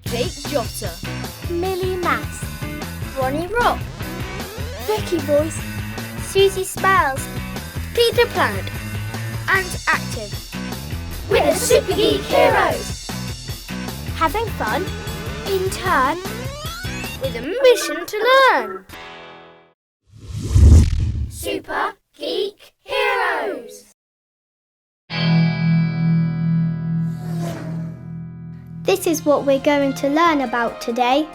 Jake Jotter, Millie Mass, Ronnie Rock, Vicky Voice, Susie Spells, Peter Planet, and Active. We're the Super Geek Heroes. Having fun, in turn, with a mission to learn. Super Geek Heroes. This is what we're going to learn about today.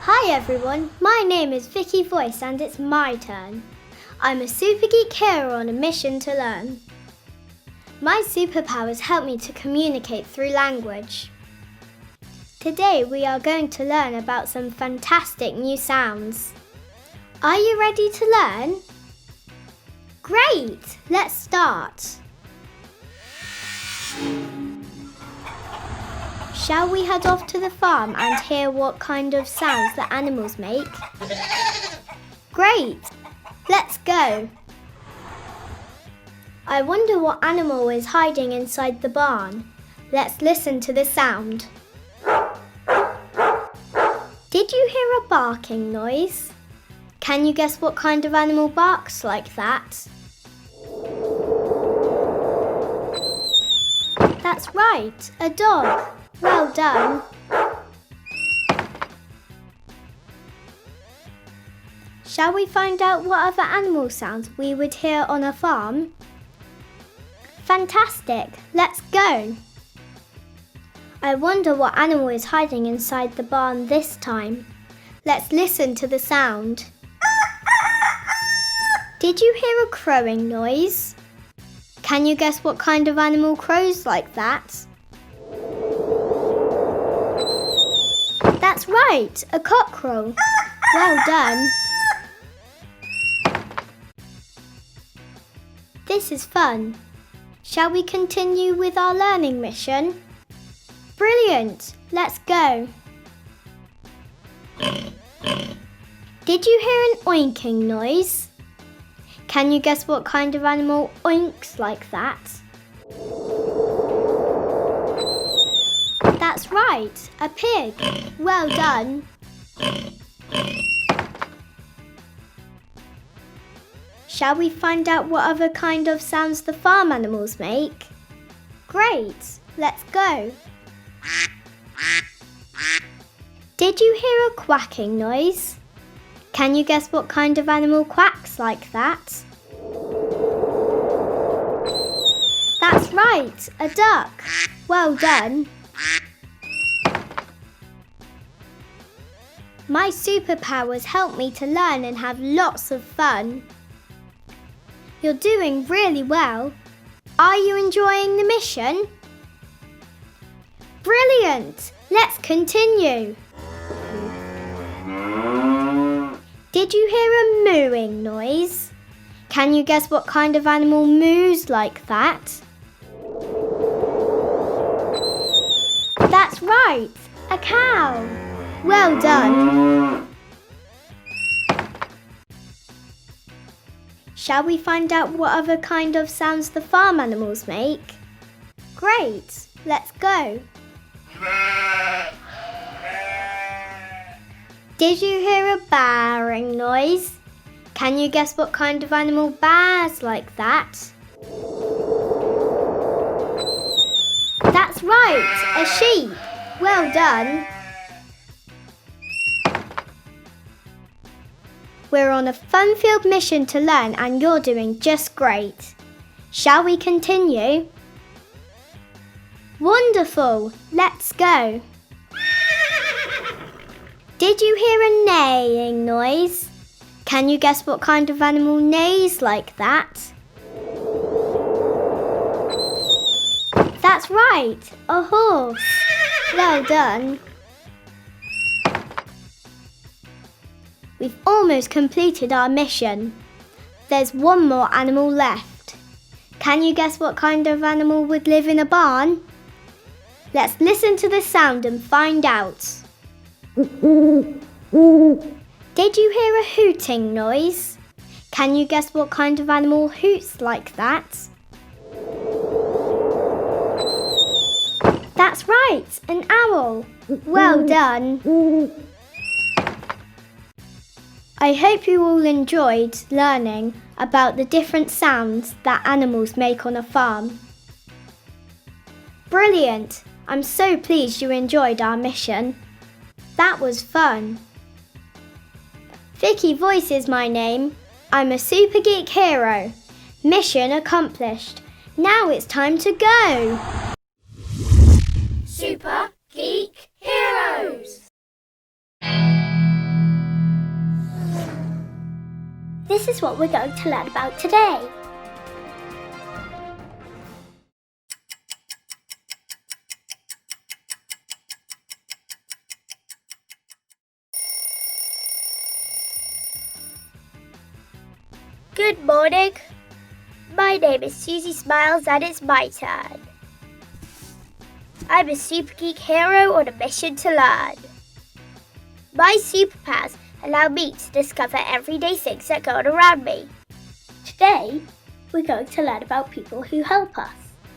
Hi everyone, my name is Vicky Voice and it's my turn. I'm a super geek hero on a mission to learn. My superpowers help me to communicate through language. Today we are going to learn about some fantastic new sounds. Are you ready to learn? Great! Let's start. Shall we head off to the farm and hear what kind of sounds the animals make? Great! Let's go! I wonder what animal is hiding inside the barn. Let's listen to the sound. Did you hear a barking noise? Can you guess what kind of animal barks like that? That's right, a dog. Well done. Shall we find out what other animal sounds we would hear on a farm? Fantastic, let's go. I wonder what animal is hiding inside the barn this time. Let's listen to the sound. Did you hear a crowing noise? Can you guess what kind of animal crows like that? That's right, a cockerel. Well done. This is fun. Shall we continue with our learning mission? Brilliant, let's go. Did you hear an oinking noise? Can you guess what kind of animal oinks like that? That's right, a pig. Well done. Shall we find out what other kind of sounds the farm animals make? Great, let's go. Did you hear a quacking noise? Can you guess what kind of animal quacks like that? That's right, a duck. Well done. My superpowers help me to learn and have lots of fun. You're doing really well. Are you enjoying the mission? Brilliant! Let's continue. Did you hear a mooing noise? Can you guess what kind of animal moos like that? That's right, a cow. Well done. Shall we find out what other kind of sounds the farm animals make? Great, let's go. Did you hear a baaing noise? Can you guess what kind of animal baas like that? That's right, a sheep. Well done. We're on a fun-filled mission to learn and you're doing just great. Shall we continue? Wonderful, let's go. Did you hear a neighing noise? Can you guess what kind of animal neighs like that? That's right, a horse. Well done. We've almost completed our mission. There's one more animal left. Can you guess what kind of animal would live in a barn? Let's listen to the sound and find out. Did you hear a hooting noise? Can you guess what kind of animal hoots like that? That's right, an owl. Well done. I hope you all enjoyed learning about the different sounds that animals make on a farm. Brilliant! I'm so pleased you enjoyed our mission. That was fun. Vicky Voice is my name. I'm a Super Geek hero. Mission accomplished. Now it's time to go. Super Geek Heroes. This is what we're going to learn about today. Good morning. My name is Susie Smiles and it's my turn. I'm a Super Geek hero on a mission to learn. My superpowers allow me to discover everyday things that go on around me. Today, we're going to learn about people who help us.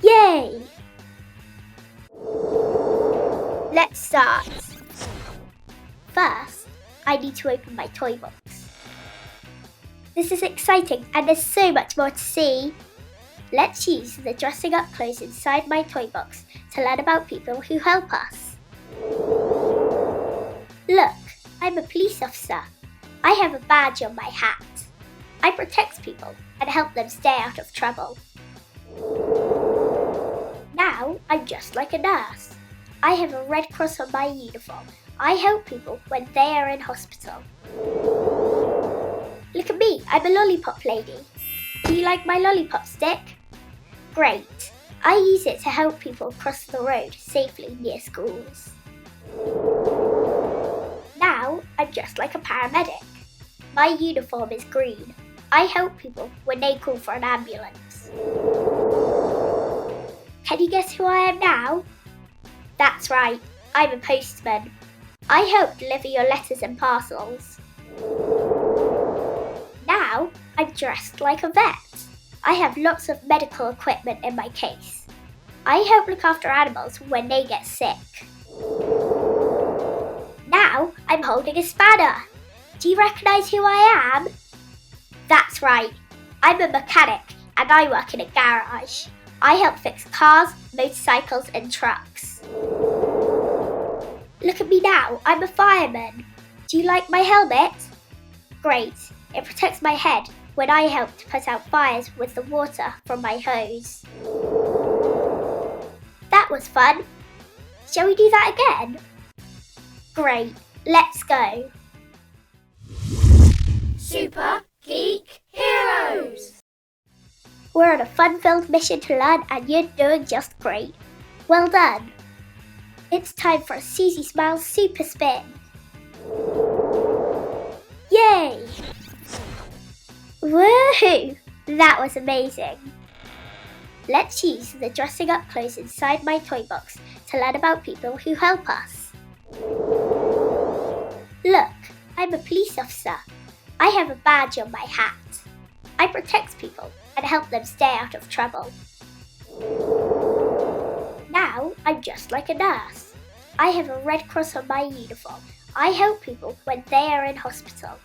Yay! Let's start. First, I need to open my toy box. This is exciting and there's so much more to see. Let's use the dressing up clothes inside my toy box to learn about people who help us. Look, I'm a police officer. I have a badge on my hat. I protect people and help them stay out of trouble. Now I'm just like a nurse. I have a red cross on my uniform. I help people when they are in hospital. Look at me, I'm a lollipop lady. Do you like my lollipop stick? Great. I use it to help people cross the road safely near schools. Now I'm just like a paramedic. My uniform is green. I help people when they call for an ambulance. Can you guess who I am now? That's right, I'm a postman. I help deliver your letters and parcels. Now I'm dressed like a vet. I have lots of medical equipment in my case. I help look after animals when they get sick. Now I'm holding a spanner. Do you recognise who I am? That's right, I'm a mechanic and I work in a garage. I help fix cars, motorcycles and trucks. Look at me now, I'm a fireman. Do you like my helmet? Great, it protects my head when I help to put out fires with the water from my hose. That was fun. Shall we do that again? Great, let's go. Super Geek Heroes. We're on a fun-filled mission to learn and you're doing just great. Well done. It's time for a Susie Smiles super spin. Yay! Woohoo! That was amazing. Let's use the dressing up clothes inside my toy box to learn about people who help us. Look, I'm a police officer. I have a badge on my hat. I protect people and help them stay out of trouble. Now I'm just like a nurse. I have a red cross on my uniform. I help people when they are in hospital.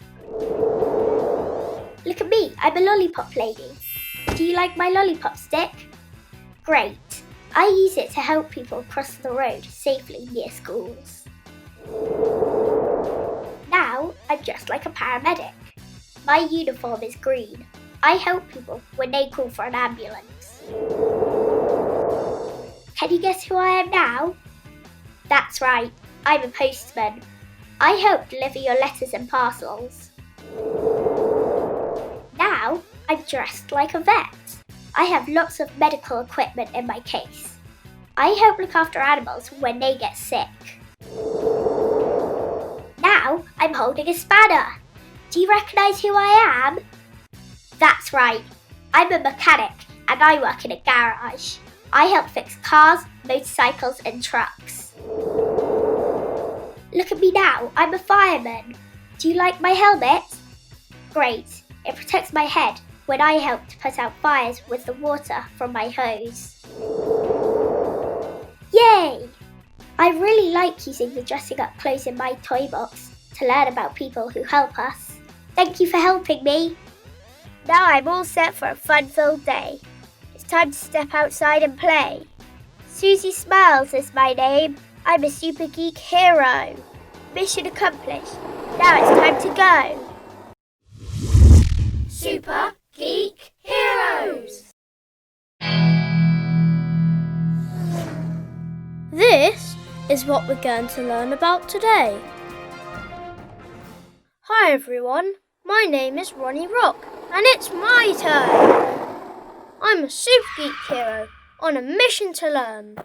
Look at me, I'm a lollipop lady. Do you like my lollipop stick? Great. I use it to help people cross the road safely near schools. Now I'm just like a paramedic. My uniform is green. I help people when they call for an ambulance. Can you guess who I am now? That's right, I'm a postman. I help deliver your letters and parcels. Now I'm dressed like a vet. I have lots of medical equipment in my case. I help look after animals when they get sick. Now I'm holding a spanner. Do you recognise who I am? That's right, I'm a mechanic and I work in a garage. I help fix cars, motorcycles and trucks. Look at me now, I'm a fireman. Do you like my helmet? Great, it protects my head when I help to put out fires with the water from my hose. Yay! I really like using the dressing up clothes in my toy box to learn about people who help us. Thank you for helping me. Now I'm all set for a fun-filled day. It's time to step outside and play. Susie Smiles is my name. I'm a super geek hero. Mission accomplished. Now it's time to go. Super Geek Heroes! This is what we're going to learn about today. Hi everyone, my name is Ronnie Rock and it's my turn. I'm a super geek hero on a mission to learn.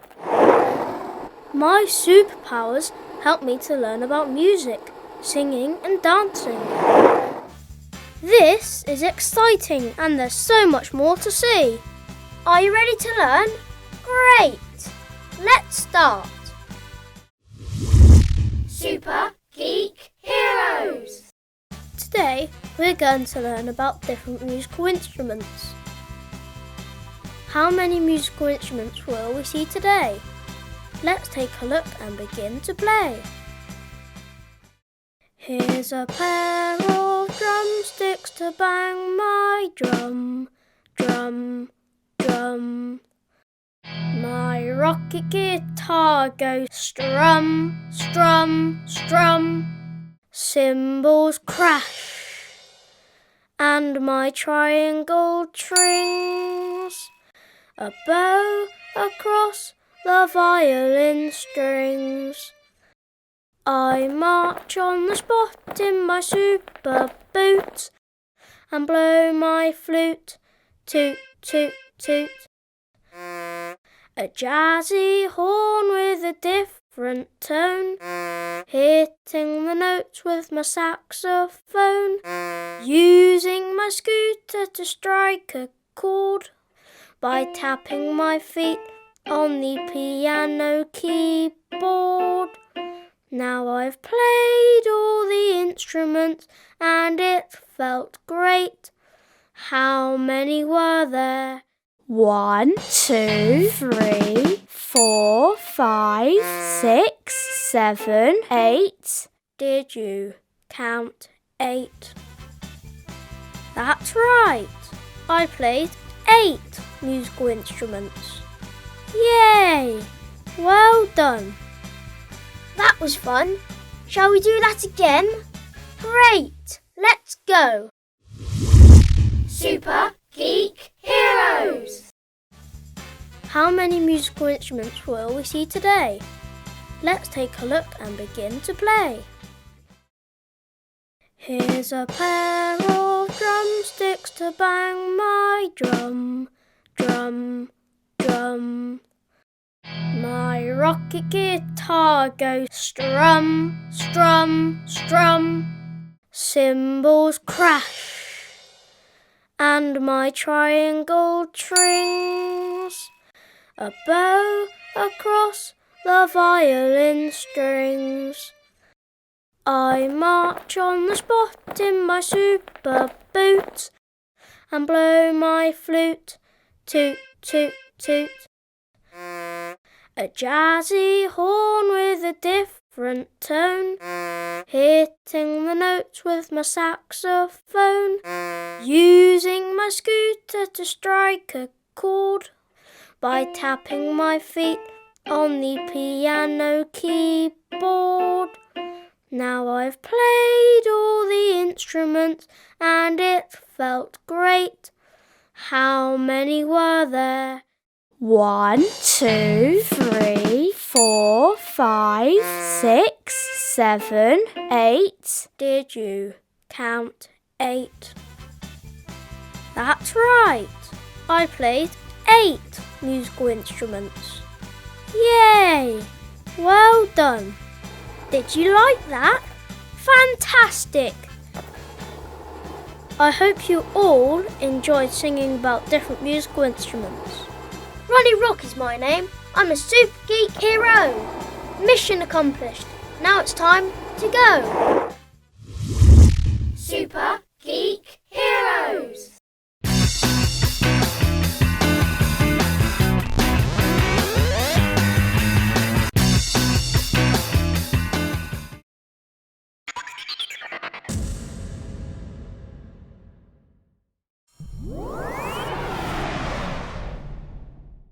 My superpowers help me to learn about music, singing and dancing. This is exciting and there's so much more to see. Are you ready to learn? Great! Let's start. Super Geek Heroes! Today we're going to learn about different musical instruments. How many musical instruments will we see today? Let's take a look and begin to play. Here's a pair of drumsticks to bang my drum, drum, drum. My rocket guitar goes strum, strum, strum. Cymbals crash, and my triangle strings a bow across the violin strings. I march on the spot in my super boots and blow my flute, toot, toot, toot. A jazzy horn with a different tone, hitting the notes with my saxophone, using my scooter to strike a chord by tapping my feet on the piano keyboard. Now I've played all the instruments and it felt great. How many were there? 1, 2, 3, 4, 5, 6, 7, 8. Did you count 8? That's right. I played 8 musical instruments. Yay! Well done. That was fun. Shall we do that again? Great! Let's go. Super Geek Heroes! How many musical instruments will we see today? Let's take a look and begin to play. Here's a pair of drumsticks to bang my drum, drum, drum. My rocket guitar goes strum, strum, strum. Cymbals crash, and my triangle strings a bow across the violin strings. I march on the spot in my super boots and blow my flute, toot, toot, toot. A jazzy horn with a different tone, hitting the notes with my saxophone, using my scooter to strike a chord by tapping my feet on the piano keyboard. Now I've played all the instruments and it felt great. How many were there? 1, 2, 3, 4, 5, 6, 7, 8. Did you count 8? That's right. I played 8 musical instruments. Yay! Well done. Did you like that? Fantastic! I hope you all enjoyed singing about different musical instruments. Ronnie Rock is my name. I'm a super geek hero. Mission accomplished. Now it's time to go. Super Geek Heroes!